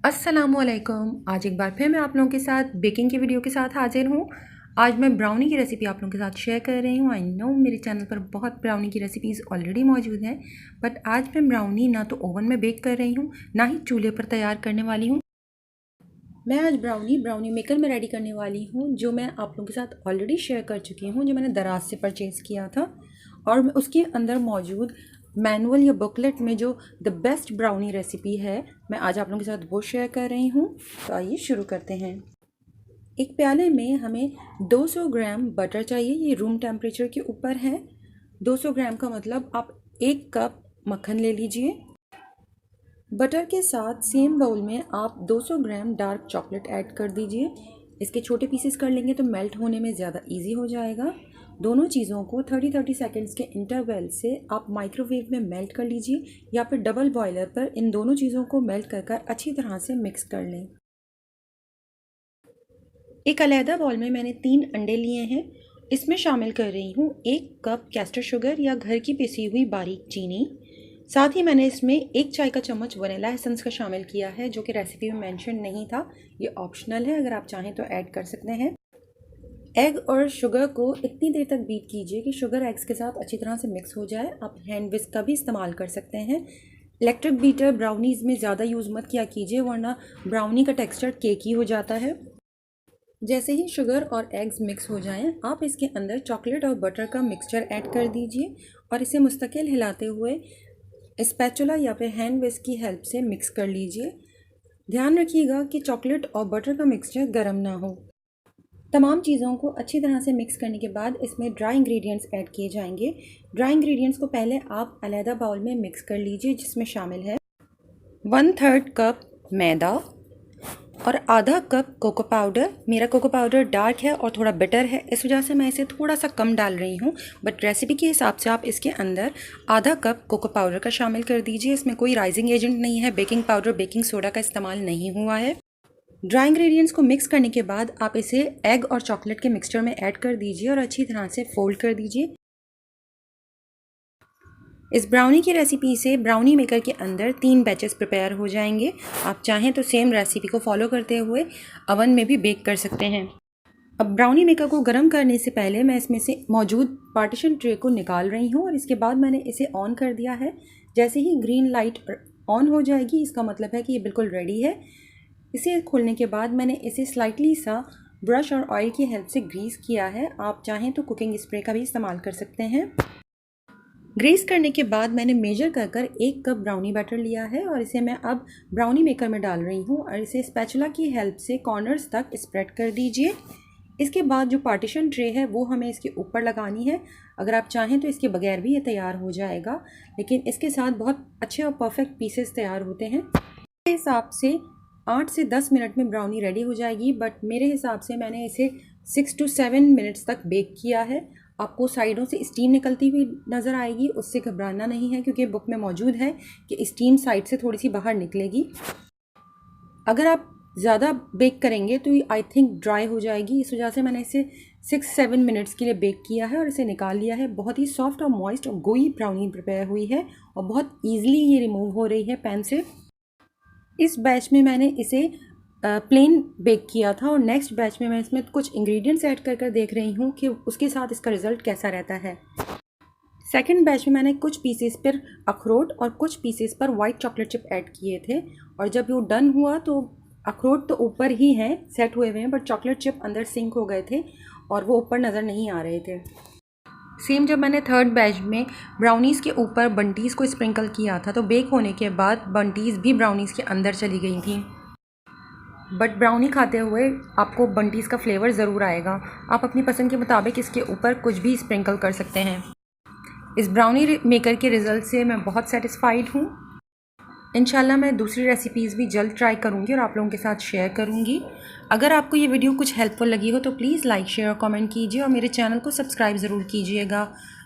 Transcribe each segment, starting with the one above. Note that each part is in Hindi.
अस्सलामुअलैकुम। आज एक बार फिर मैं आप लोगों के साथ बेकिंग की वीडियो के साथ हाजिर हूँ। आज मैं ब्राउनी की रेसिपी आप लोगों के साथ शेयर कर रही हूँ। आई नो मेरे चैनल पर बहुत ब्राउनी की रेसिपीज़ ऑलरेडी मौजूद हैं, बट आज मैं ब्राउनी ना तो ओवन में बेक कर रही हूँ, ना ही चूल्हे पर तैयार करने वाली हूँ। मैं आज ब्राउनी मेकर में रेडी करने वाली हूँ, जो मैं आप लोगों के साथ ऑलरेडी शेयर कर चुकी हूँ, जो मैंने दराज से परचेज़ किया था। और उसके अंदर मौजूद मैनुअल या बुकलेट में जो द बेस्ट ब्राउनी रेसिपी है, मैं आज आप लोगों के साथ वो शेयर कर रही हूँ। तो आइए शुरू करते हैं। एक प्याले में हमें 200 ग्राम बटर चाहिए। ये रूम टेम्परेचर के ऊपर है। 200 ग्राम का मतलब आप 1 कप मक्खन ले लीजिए। बटर के साथ सेम बाउल में आप 200 ग्राम डार्क चॉकलेट ऐड कर दीजिए। इसके छोटे पीसेस कर लेंगे तो मेल्ट होने में ज़्यादा इजी हो जाएगा। दोनों चीज़ों को 30-30 सेकेंड्स के इंटरवल से आप माइक्रोवेव में मेल्ट कर लीजिए, या फिर डबल बॉयलर पर इन दोनों चीज़ों को मेल्ट कर अच्छी तरह से मिक्स कर लें। एक अलहदा बाउल में मैंने 3 अंडे लिए हैं। इसमें शामिल कर रही हूँ 1 कप कैस्टर शुगर या घर की पिसी हुई बारीक चीनी। साथ ही मैंने इसमें 1 चाय का चम्मच वनीला एसेंस का शामिल किया है, जो कि रेसिपी में मेंशन नहीं था। ये ऑप्शनल है, अगर आप चाहें तो ऐड कर सकते हैं। एग और शुगर को इतनी देर तक बीट कीजिए कि शुगर एग्स के साथ अच्छी तरह से मिक्स हो जाए। आप हैंड विस्क का भी इस्तेमाल कर सकते हैं। इलेक्ट्रिक बीटर ब्राउनीज़ में ज़्यादा यूज़ मत किया कीजिए, वरना ब्राउनी का टेक्सचर केकी हो जाता है। जैसे ही शुगर और एग्स मिक्स हो जाएं, आप इसके अंदर चॉकलेट और बटर का मिक्सचर ऐड कर दीजिए और इसे मुस्तकिल हिलाते हुए स्पैचुला या फिर हैंड विस्क की हेल्प से मिक्स कर लीजिए। ध्यान रखिएगा कि चॉकलेट और बटर का मिक्सचर गर्म ना हो। तमाम चीज़ों को अच्छी तरह से मिक्स करने के बाद इसमें ड्राई इंग्रेडिएंट्स ऐड किए जाएंगे। ड्राई इंग्रेडिएंट्स को पहले आप अलहदा बाउल में मिक्स कर लीजिए, जिसमें शामिल है 1/3 कप मैदा और आधा कप कोको पाउडर। मेरा कोको पाउडर डार्क है और थोड़ा बिटर है, इस वजह से मैं इसे थोड़ा सा कम डाल रही हूँ, बट रेसिपी के हिसाब से आप इसके अंदर आधा कप कोको पाउडर का शामिल कर दीजिए। इसमें कोई राइजिंग एजेंट नहीं है, बेकिंग पाउडर बेकिंग सोडा का इस्तेमाल नहीं हुआ है। ड्राई इंग्रेडिएंट्स को मिक्स करने के बाद आप इसे एग और चॉकलेट के मिक्सचर में ऐड कर दीजिए और अच्छी तरह से फोल्ड कर दीजिए। इस ब्राउनी की रेसिपी से ब्राउनी मेकर के अंदर 3 बैचेस प्रिपेयर हो जाएंगे। आप चाहें तो सेम रेसिपी को फॉलो करते हुए अवन में भी बेक कर सकते हैं। अब ब्राउनी मेकर को गर्म करने से पहले मैं इसमें से मौजूद पार्टीशन ट्रे को निकाल रही हूँ और इसके बाद मैंने इसे ऑन कर दिया है। जैसे ही ग्रीन लाइट ऑन हो जाएगी, इसका मतलब है कि ये बिल्कुल रेडी है। इसे खोलने के बाद मैंने इसे स्लाइटली सा ब्रश और ऑयल की हेल्प से ग्रीस किया है। आप चाहें तो कुकिंग स्प्रे का भी इस्तेमाल कर सकते हैं। ग्रीस करने के बाद मैंने मेजर कर 1 कप ब्राउनी बैटर लिया है और इसे मैं अब ब्राउनी मेकर में डाल रही हूँ और इसे स्पैचुला की हेल्प से कॉर्नर्स तक स्प्रेड कर दीजिए। इसके बाद जो पार्टीशन ट्रे है वो हमें इसके ऊपर लगानी है। अगर आप चाहें तो इसके बगैर भी ये तैयार हो जाएगा, लेकिन इसके साथ बहुत अच्छे और परफेक्ट पीसेस तैयार होते हैं। मेरे हिसाब से 8 से 10 मिनट में ब्राउनी रेडी हो जाएगी, बट मेरे हिसाब से मैंने इसे 6 to 7 मिनट्स तक बेक किया है। आपको साइडों से स्टीम निकलती हुई नज़र आएगी, उससे घबराना नहीं है, क्योंकि बुक में मौजूद है कि स्टीम साइड से थोड़ी सी बाहर निकलेगी। अगर आप ज़्यादा बेक करेंगे तो ये आई थिंक ड्राई हो जाएगी, इस वजह से मैंने इसे 6-7 मिनट्स के लिए बेक किया है और इसे निकाल लिया है। बहुत ही सॉफ्ट और मॉइस्ट और गोई ब्राउनी प्रिपेयर हुई है और बहुत ईजिली ये रिमूव हो रही है पैन से। इस बैच में मैंने इसे प्लेन बेक किया था और नेक्स्ट बैच में मैं इसमें कुछ इंग्रेडिएंट्स ऐड कर देख रही हूँ कि उसके साथ इसका रिज़ल्ट कैसा रहता है। सेकंड बैच में मैंने कुछ पीसेस पर अखरोट और कुछ पीसेस पर वाइट चॉकलेट चिप ऐड किए थे, और जब वो डन हुआ तो अखरोट तो ऊपर ही हैं, सेट हुए हुए हैं, बट चॉकलेट चिप अंदर सिंक हो गए थे और वो ऊपर नज़र नहीं आ रहे थे। सेम जब मैंने थर्ड बैच में ब्राउनीज़ के ऊपर बंटीज़ को स्प्रिंकल किया था, तो बेक होने के बाद बंटीज़ भी ब्राउनीज़ के अंदर चली गई थी। बट ब्राउनी खाते हुए आपको बंटीज़ का फ्लेवर ज़रूर आएगा। आप अपनी पसंद के मुताबिक इसके ऊपर कुछ भी स्प्रिंकल कर सकते हैं। इस ब्राउनी मेकर के रिज़ल्ट से मैं बहुत सेटिस्फाइड हूँ। इंशाल्लाह मैं दूसरी रेसिपीज़ भी जल्द ट्राई करूँगी और आप लोगों के साथ शेयर करूँगी। अगर आपको ये वीडियो कुछ हेल्पफुल लगी हो तो प्लीज़ लाइक शेयर और कमेंट कीजिए और मेरे चैनल को सब्सक्राइब ज़रूर कीजिएगा।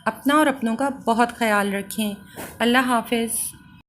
अपना और अपनों का बहुत ख्याल रखें। अल्लाह हाफ़िज़।